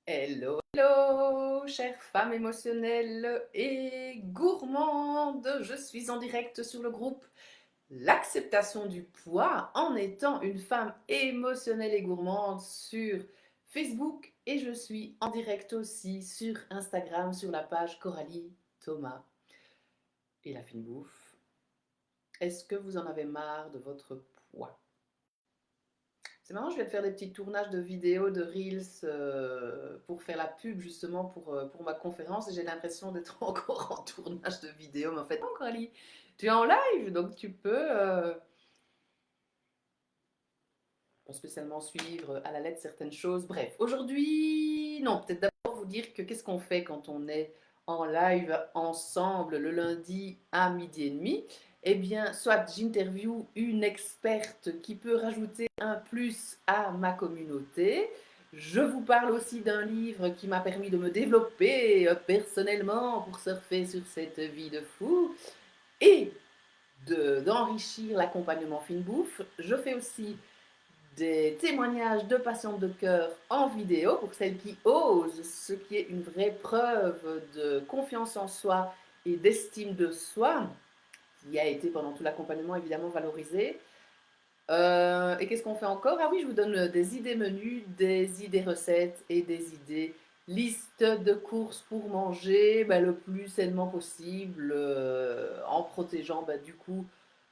Hello, hello, chère femme émotionnelle et gourmande. Je suis en direct sur le groupe L'acceptation du poids en étant une femme émotionnelle et gourmande sur Facebook et je suis en direct aussi sur Instagram sur la page Coralie Thomas et la fine bouffe. Est-ce que vous en avez marre de votre poids? C'est marrant, je vais te faire des petits tournages de vidéos, de reels pour faire la pub justement pour ma conférence et j'ai l'impression d'être encore en tournage de vidéo. Mais en fait, non, Coralie, tu es en live donc tu peux pas spécialement suivre à la lettre certaines choses. Bref, aujourd'hui, non, peut-être d'abord vous dire que qu'est-ce qu'on fait quand on est en live ensemble le lundi à midi et demi. Eh bien, soit j'interview une experte qui peut rajouter un plus à ma communauté. Je vous parle aussi d'un livre qui m'a permis de me développer personnellement pour surfer sur cette vie de fou et d'enrichir l'accompagnement fine bouffe. Je fais aussi des témoignages de patientes de cœur en vidéo pour celles qui osent, ce qui est une vraie preuve de confiance en soi et d'estime de soi, qui a été pendant tout l'accompagnement évidemment valorisée. Et qu'est-ce qu'on fait encore? Ah oui, je vous donne des idées menus, des idées recettes et des idées liste de courses pour manger le plus sainement possible en protégeant du coup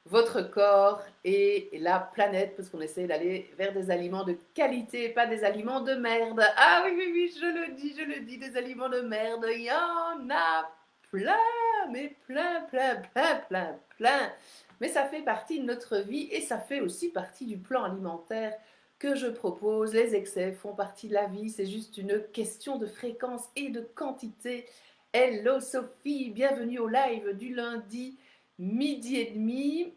votre corps et la planète parce qu'on essaie d'aller vers des aliments de qualité, pas des aliments de merde. Ah oui, oui, oui, je le dis, des aliments de merde, il y en a plein, mais plein, plein, plein, plein, plein. Mais ça fait partie de notre vie et ça fait aussi partie du plan alimentaire que je propose. Les excès font partie de la vie, c'est juste une question de fréquence et de quantité. Hello Sophie, bienvenue au live du lundi midi et demi.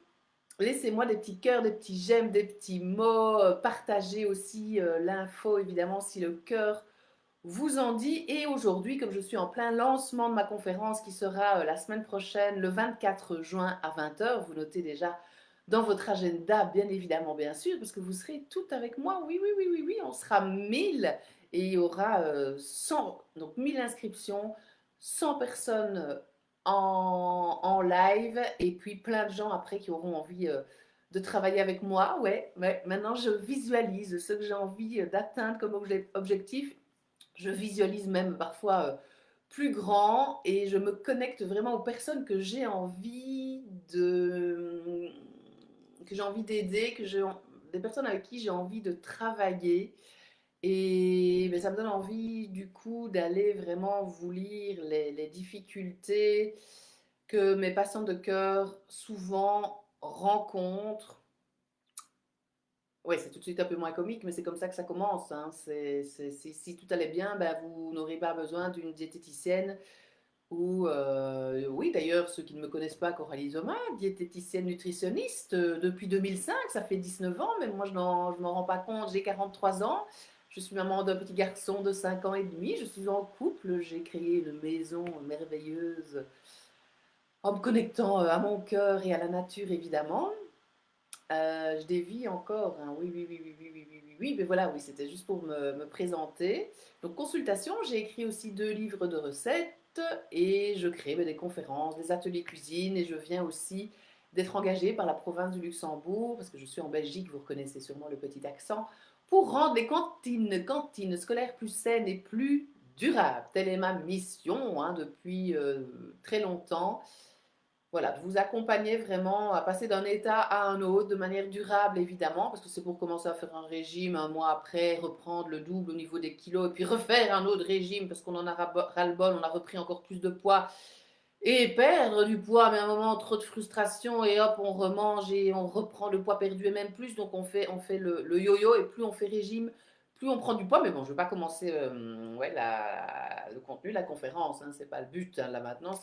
Laissez-moi des petits cœurs, des petits j'aime, des petits mots. Partagez aussi l'info évidemment si le cœur vous en dit. Et aujourd'hui, comme je suis en plein lancement de ma conférence qui sera la semaine prochaine, le 24 juin à 20h, vous notez déjà dans votre agenda, bien évidemment, bien sûr, parce que vous serez toutes avec moi. Oui, oui, oui, oui, oui, on sera 1000 et il y aura 100, donc 1000 inscriptions, 100 personnes en live et puis plein de gens après qui auront envie de travailler avec moi. Ouais, ouais, maintenant je visualise ce que j'ai envie d'atteindre comme objectif. Je visualise même parfois plus grand et je me connecte vraiment aux personnes que j'ai envie de que j'ai envie d'aider, des personnes avec qui j'ai envie de travailler. Et ça me donne envie du coup d'aller vraiment vous lire les difficultés que mes patients de cœur souvent rencontrent. Ouais, c'est tout de suite un peu moins comique, mais c'est comme ça que ça commence, hein. Si tout allait bien, vous n'aurez pas besoin d'une diététicienne ou, oui, d'ailleurs, ceux qui ne me connaissent pas, Coralie Thomas, diététicienne nutritionniste depuis 2005, ça fait 19 ans, mais moi je m'en rends pas compte, j'ai 43 ans, je suis maman d'un petit garçon de 5 ans et demi, je suis en couple, j'ai créé une maison merveilleuse en me connectant à mon cœur et à la nature évidemment. Je dévie encore, hein. Oui, oui, oui, oui, oui, oui, oui, oui, oui, mais voilà, oui, c'était juste pour me présenter. Donc, consultation, j'ai écrit aussi 2 livres de recettes et je crée des conférences, des ateliers cuisine et je viens aussi d'être engagée par la province du Luxembourg, parce que je suis en Belgique, vous reconnaissez sûrement le petit accent, pour rendre les cantines scolaires plus saines et plus durables. Telle est ma mission hein, depuis très longtemps. Voilà, de vous accompagner vraiment à passer d'un état à un autre de manière durable, évidemment, parce que c'est pour commencer à faire un régime un mois après, reprendre le double au niveau des kilos, et puis refaire un autre régime parce qu'on en a ras-le-bol, on a repris encore plus de poids, et perdre du poids, mais à un moment, trop de frustration, et hop, on remange et on reprend le poids perdu et même plus, donc on fait le yo-yo, et plus on fait régime, plus on prend du poids, mais bon, je ne vais pas commencer ouais, le contenu, la conférence, hein, c'est pas le but, hein, là maintenant,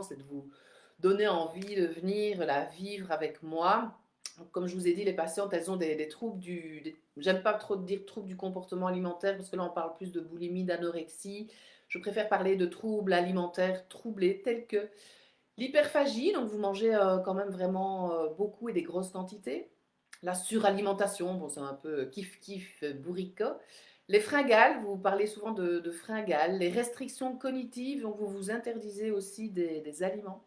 c'est de vous donner envie de venir la vivre avec moi. Comme je vous ai dit, les patientes, elles ont des troubles j'aime pas trop dire troubles du comportement alimentaire parce que là on parle plus de boulimie, d'anorexie. Je préfère parler de troubles alimentaires troublés tels que l'hyperphagie, donc vous mangez quand même vraiment beaucoup et des grosses quantités. La suralimentation, bon c'est un peu kiff kiff bourrica. Les fringales, vous parlez souvent de fringales. Les restrictions cognitives, donc vous vous interdisez aussi des aliments.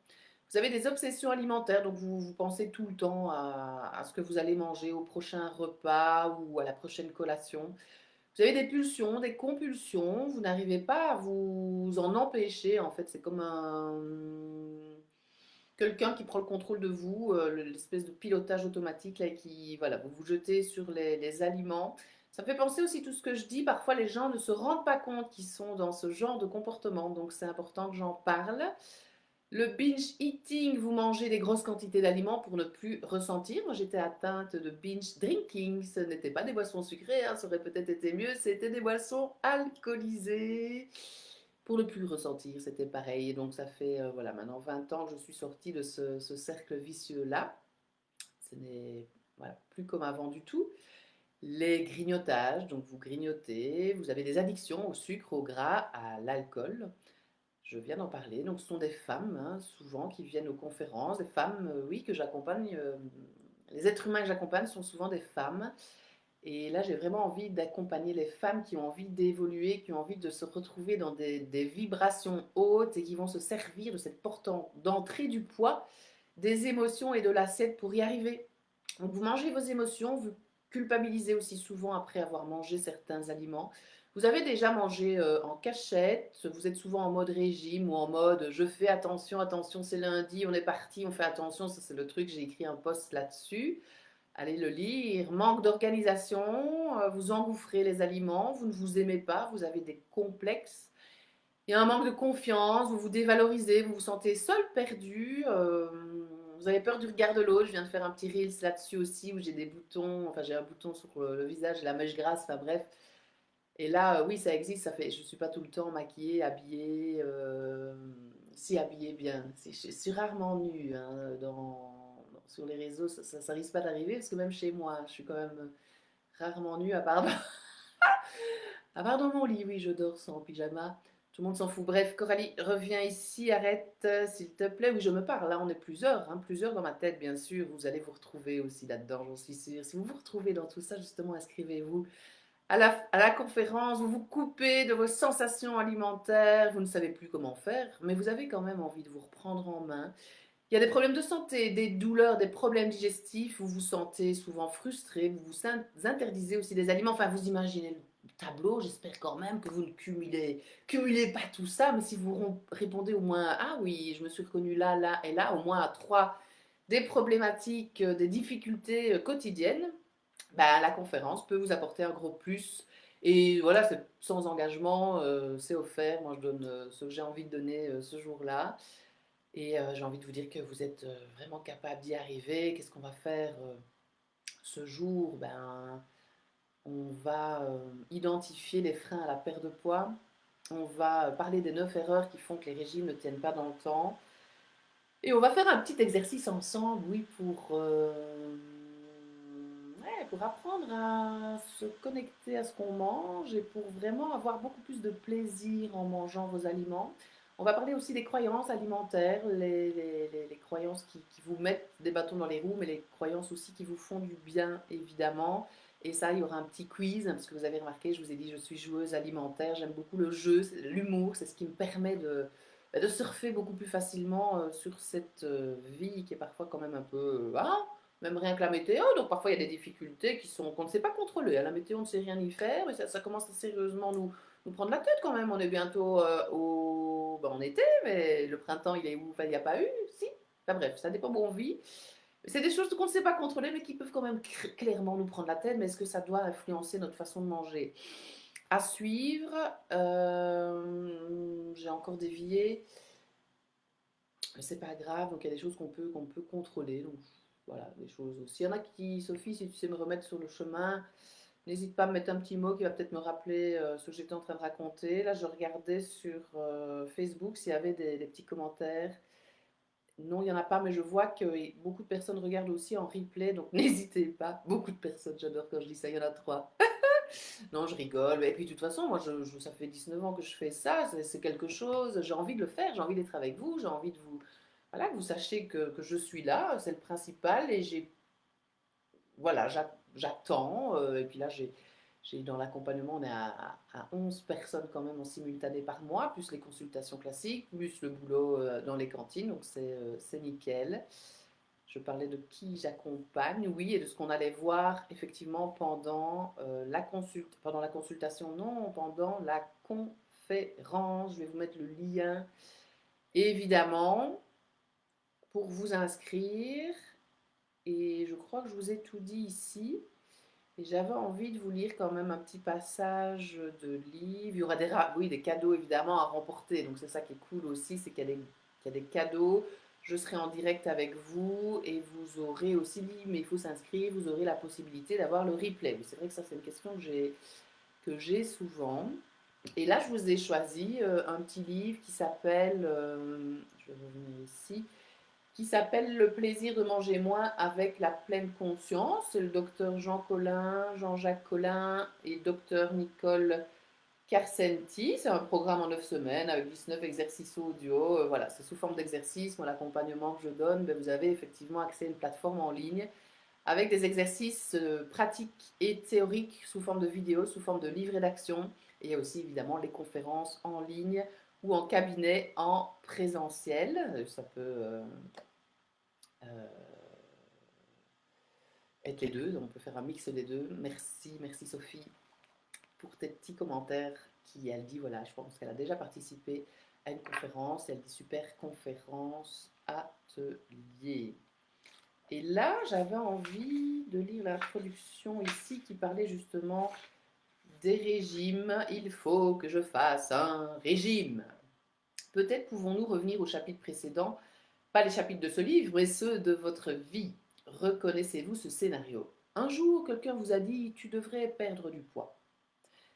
Vous avez des obsessions alimentaires, donc vous pensez tout le temps à ce que vous allez manger au prochain repas ou à la prochaine collation. Vous avez des pulsions, des compulsions, vous n'arrivez pas à vous en empêcher. En fait, c'est comme quelqu'un qui prend le contrôle de vous, l'espèce de pilotage automatique là, qui, voilà, vous vous jetez sur les aliments. Ça me fait penser aussi tout ce que je dis. Parfois, les gens ne se rendent pas compte qu'ils sont dans ce genre de comportement, donc c'est important que j'en parle. Le binge eating, vous mangez des grosses quantités d'aliments pour ne plus ressentir. Moi, j'étais atteinte de binge drinking. Ce n'était pas des boissons sucrées, hein, ça aurait peut-être été mieux. C'était des boissons alcoolisées. Pour ne plus ressentir, c'était pareil. Et donc, ça fait voilà, maintenant 20 ans que je suis sortie de ce cercle vicieux-là. Ce n'est voilà, plus comme avant du tout. Les grignotages, donc vous grignotez, vous avez des addictions au sucre, au gras, à l'alcool. Je viens d'en parler. Donc, ce sont des femmes, hein, souvent, qui viennent aux conférences. Des femmes, oui, que j'accompagne. Les êtres humains que j'accompagne sont souvent des femmes. Et là, j'ai vraiment envie d'accompagner les femmes qui ont envie d'évoluer, qui ont envie de se retrouver dans des vibrations hautes et qui vont se servir de cette porte d'entrée du poids, des émotions et de l'assiette pour y arriver. Donc, vous mangez vos émotions, vous culpabilisez aussi souvent après avoir mangé certains aliments. Vous avez déjà mangé en cachette, vous êtes souvent en mode régime ou en mode je fais attention, attention, c'est lundi, on est parti, on fait attention, ça c'est le truc, j'ai écrit un post là-dessus. Allez le lire. Manque d'organisation, vous engouffrez les aliments, vous ne vous aimez pas, vous avez des complexes. Il y a un manque de confiance, vous vous dévalorisez, vous vous sentez seul, perdu. Vous avez peur du regard de l'autre. Je viens de faire un petit reels là-dessus aussi où j'ai des boutons, enfin j'ai un bouton sur le visage, la mèche grasse, enfin bref. Et là, oui, ça existe, ça fait, je ne suis pas tout le temps maquillée, habillée, si habillée bien. Je suis rarement nue hein, sur les réseaux, ça risque pas d'arriver parce que même chez moi, je suis quand même rarement nue, à part dans mon lit, oui, je dors sans pyjama. Tout le monde s'en fout. Bref, Coralie, reviens ici, arrête, s'il te plaît. Oui, je me parle, là, on est plusieurs, hein, plusieurs dans ma tête, bien sûr. Vous allez vous retrouver aussi là-dedans, j'en suis sûre. Si vous vous retrouvez dans tout ça, justement, inscrivez-vous à la conférence, vous vous coupez de vos sensations alimentaires, vous ne savez plus comment faire, mais vous avez quand même envie de vous reprendre en main. Il y a des problèmes de santé, des douleurs, des problèmes digestifs, vous vous sentez souvent frustré, vous vous interdisez aussi des aliments, enfin vous imaginez le tableau, j'espère quand même que vous ne cumulez pas tout ça, mais si vous répondez au moins ah oui, je me suis reconnue là, là et là, au moins à trois des problématiques, des difficultés quotidiennes, bah, la conférence peut vous apporter un gros plus. Et voilà, c'est sans engagement, c'est offert. Moi, je donne ce que j'ai envie de donner ce jour-là. Et j'ai envie de vous dire que vous êtes vraiment capable d'y arriver. Qu'est-ce qu'on va faire ce jour? Ben, on va identifier les freins à la perte de poids. On va parler des 9 erreurs qui font que les régimes ne tiennent pas dans le temps. Et on va faire un petit exercice ensemble, oui, ouais, pour apprendre à se connecter à ce qu'on mange et pour vraiment avoir beaucoup plus de plaisir en mangeant vos aliments. On va parler aussi des croyances alimentaires, les croyances qui vous mettent des bâtons dans les roues, mais les croyances aussi qui vous font du bien, évidemment. Et ça, il y aura un petit quiz, parce que vous avez remarqué, je vous ai dit, je suis joueuse alimentaire, j'aime beaucoup le jeu, l'humour, c'est ce qui me permet de surfer beaucoup plus facilement sur cette vie qui est parfois quand même un peu... même rien que la météo, donc parfois il y a des difficultés qu'on ne sait pas contrôler. À la météo, on ne sait rien y faire, mais ça commence à sérieusement nous prendre la tête quand même. On est bientôt en été, mais le printemps, il est où? Enfin, il n'y a pas eu, si. Enfin bref, ça dépend où on vit. C'est des choses qu'on ne sait pas contrôler, mais qui peuvent quand même clairement nous prendre la tête. Mais est-ce que ça doit influencer notre façon de manger? À suivre, j'ai encore dévié, mais c'est pas grave. Donc il y a des choses qu'on peut contrôler. Donc voilà, des choses aussi. Il y en a qui, Sophie, si tu sais me remettre sur le chemin, n'hésite pas à me mettre un petit mot qui va peut-être me rappeler ce que j'étais en train de raconter. Là, je regardais sur Facebook s'il y avait des petits commentaires. Non, il n'y en a pas, mais je vois que beaucoup de personnes regardent aussi en replay, donc n'hésitez pas. Beaucoup de personnes, j'adore quand je dis ça, il y en a trois. Non, je rigole. Et puis, de toute façon, moi, ça fait 19 ans que je fais ça. C'est quelque chose. J'ai envie de le faire. J'ai envie d'être avec vous. J'ai envie de vous. Voilà, que vous sachiez que je suis là. C'est le principal. Et j'ai. Voilà, j'attends. Et puis là, Dans l'accompagnement, on est à 11 personnes quand même en simultané par mois, plus les consultations classiques, plus le boulot dans les cantines, donc c'est nickel. Je parlais de qui j'accompagne, oui, et de ce qu'on allait voir effectivement pendant la consultation, non, pendant la conférence. Je vais vous mettre le lien, évidemment, pour vous inscrire. Et je crois que je vous ai tout dit ici. Et j'avais envie de vous lire quand même un petit passage de livre. Il y aura des cadeaux évidemment à remporter. Donc c'est ça qui est cool aussi, c'est qu'il y a des cadeaux. Je serai en direct avec vous et vous aurez aussi dit, mais il faut s'inscrire, vous aurez la possibilité d'avoir le replay. C'est vrai que ça c'est une question que j'ai souvent. Et là je vous ai choisi un petit livre qui s'appelle, je vais revenir ici, qui s'appelle Le plaisir de manger moins avec la pleine conscience. C'est le docteur Jean-Jacques Collin et docteur Nicole Carcenti. C'est un programme en 9 semaines avec 19 exercices audio. Voilà, c'est sous forme d'exercice. Moi, l'accompagnement que je donne, vous avez effectivement accès à une plateforme en ligne avec des exercices pratiques et théoriques sous forme de vidéos, sous forme de livres d'action. Et il y a aussi évidemment les conférences en ligne ou en cabinet en présentiel. Ça peut euh, être les deux, on peut faire un mix des deux. Merci Sophie pour tes petits commentaires qui, elle dit, voilà, je pense qu'elle a déjà participé à une conférence, elle dit super conférence, atelier. Et là, j'avais envie de lire l'introduction ici qui parlait justement des régimes. Il faut que je fasse un régime. Peut-être pouvons-nous revenir au chapitre précédent, pas les chapitres de ce livre, mais ceux de votre vie. Reconnaissez-vous ce scénario? Un jour, quelqu'un vous a dit « tu devrais perdre du poids ».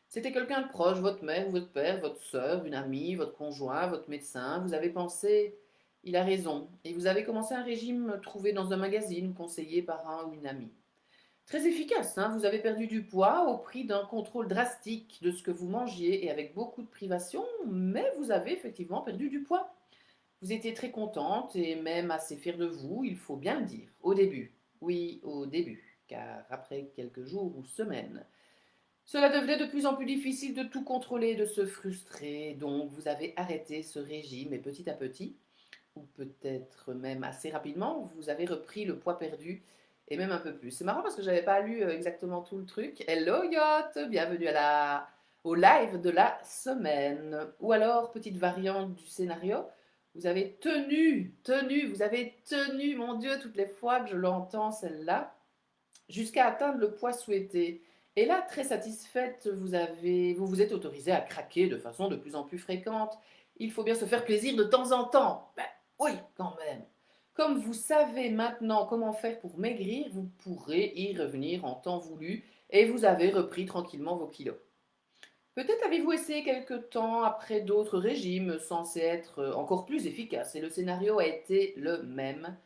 C'était quelqu'un de proche, votre mère, votre père, votre soeur, une amie, votre conjoint, votre médecin. Vous avez pensé « il a raison » et vous avez commencé un régime trouvé dans un magazine, conseillé par un ou une amie. Très efficace, hein, vous avez perdu du poids au prix d'un contrôle drastique de ce que vous mangiez et avec beaucoup de privations, mais vous avez effectivement perdu du poids. Vous étiez très contente et même assez fière de vous, il faut bien le dire, au début. Oui, au début, car après quelques jours ou semaines, cela devenait de plus en plus difficile de tout contrôler et de se frustrer, donc vous avez arrêté ce régime et petit à petit, ou peut-être même assez rapidement, vous avez repris le poids perdu et même un peu plus. C'est marrant parce que je n'avais pas lu exactement tout le truc. Hello Yacht, bienvenue au live de la semaine. Ou alors, petite variante du scénario, vous avez vous avez tenu, mon Dieu, toutes les fois que je l'entends celle-là, jusqu'à atteindre le poids souhaité. Et là, très satisfaite, vous vous êtes autorisé à craquer de façon de plus en plus fréquente. Il faut bien se faire plaisir de temps en temps. Ben oui, quand même. Comme vous savez maintenant comment faire pour maigrir, vous pourrez y revenir en temps voulu et vous avez repris tranquillement vos kilos. Peut-être avez-vous essayé quelque temps après d'autres régimes censés être encore plus efficaces et le scénario a été le même.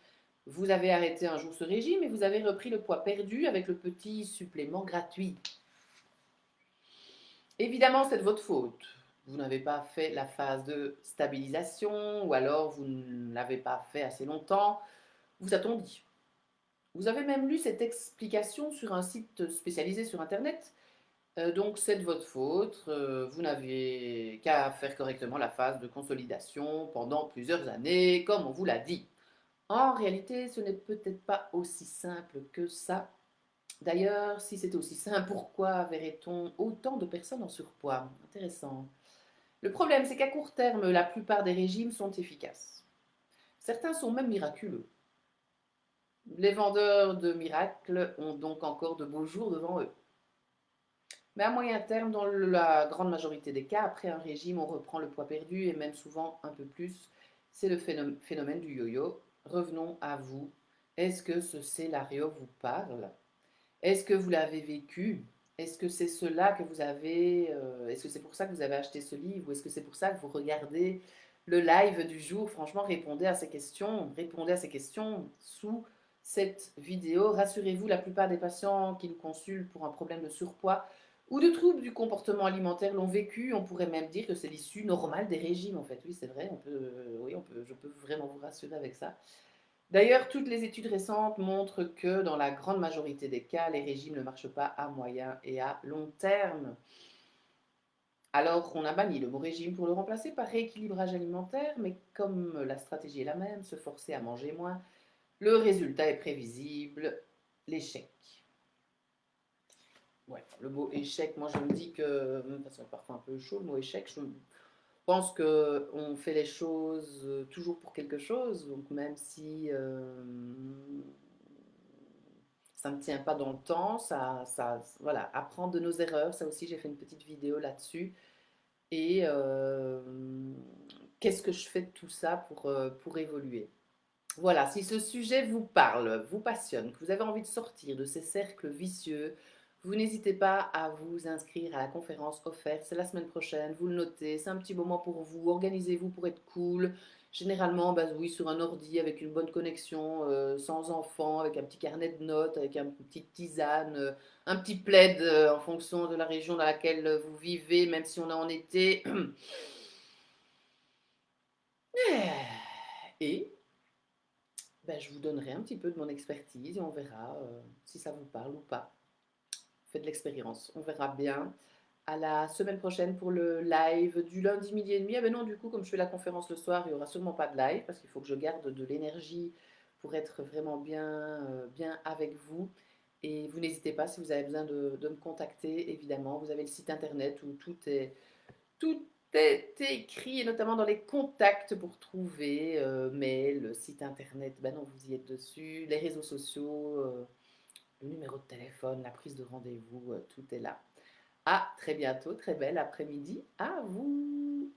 Vous avez arrêté un jour ce régime et vous avez repris le poids perdu avec le petit supplément gratuit. Évidemment, c'est de votre faute. Vous n'avez pas fait la phase de stabilisation ou alors vous ne l'avez pas fait assez longtemps. Vous a-t-on dit? Vous avez même lu cette explication sur un site spécialisé sur Internet. Donc c'est de votre faute. Vous n'avez qu'à faire correctement la phase de consolidation pendant plusieurs années, comme on vous l'a dit. En réalité, ce n'est peut-être pas aussi simple que ça. D'ailleurs, si c'était aussi simple, pourquoi verrait-on autant de personnes en surpoids? Intéressant. Le problème, c'est qu'à court terme, la plupart des régimes sont efficaces. Certains sont même miraculeux. Les vendeurs de miracles ont donc encore de beaux jours devant eux. Mais à moyen terme, dans la grande majorité des cas, après un régime, on reprend le poids perdu et même souvent un peu plus. C'est le phénomène du yo-yo. Revenons à vous. Est-ce que ce scénario vous parle? Est-ce que vous l'avez vécu? Est-ce que c'est cela que vous avez... est-ce que c'est pour ça que vous avez acheté ce livre? Ou est-ce que c'est pour ça que vous regardez le live du jour? Franchement, répondez à ces questions. Répondez à ces questions sous cette vidéo. Rassurez-vous, la plupart des patients qui nous consultent pour un problème de surpoids ou de troubles du comportement alimentaire l'ont vécu. On pourrait même dire que c'est l'issue normale des régimes, en fait. Oui, c'est vrai. Je peux vraiment vous rassurer avec ça. D'ailleurs, toutes les études récentes montrent que dans la grande majorité des cas, les régimes ne marchent pas à moyen et à long terme. Alors, on a banni le mot régime pour le remplacer par rééquilibrage alimentaire, mais comme la stratégie est la même, se forcer à manger moins, le résultat est prévisible, l'échec. Ouais, le mot échec, moi je me dis que, ça fait parfois un peu chaud le mot échec, je pense qu'on fait les choses toujours pour quelque chose, donc même si ça ne tient pas dans le temps, voilà, apprendre de nos erreurs, ça aussi j'ai fait une petite vidéo là-dessus. Et qu'est-ce que je fais de tout ça pour évoluer. Voilà, si ce sujet vous parle, vous passionne, que vous avez envie de sortir de ces cercles vicieux, vous n'hésitez pas à vous inscrire à la conférence offerte. C'est la semaine prochaine, vous le notez, c'est un petit moment pour vous, organisez-vous pour être cool. Généralement, bah oui, sur un ordi avec une bonne connexion, sans enfant, avec un petit carnet de notes, avec une petite tisane, un petit plaid en fonction de la région dans laquelle vous vivez, même si on est en été. Et ben, je vous donnerai un petit peu de mon expertise et on verra si ça vous parle ou pas. Faites de l'expérience, on verra bien. À la semaine prochaine pour le live du lundi midi et demi. Ah ben non, du coup, comme je fais la conférence le soir, il n'y aura sûrement pas de live parce qu'il faut que je garde de l'énergie pour être vraiment bien avec vous. Et vous n'hésitez pas si vous avez besoin de me contacter, évidemment. Vous avez le site internet où tout est écrit, et notamment dans les contacts pour trouver mail, site internet, ben non, vous y êtes dessus, les réseaux sociaux, le numéro de téléphone, la prise de rendez-vous, tout est là. À très bientôt, très belle après-midi à vous.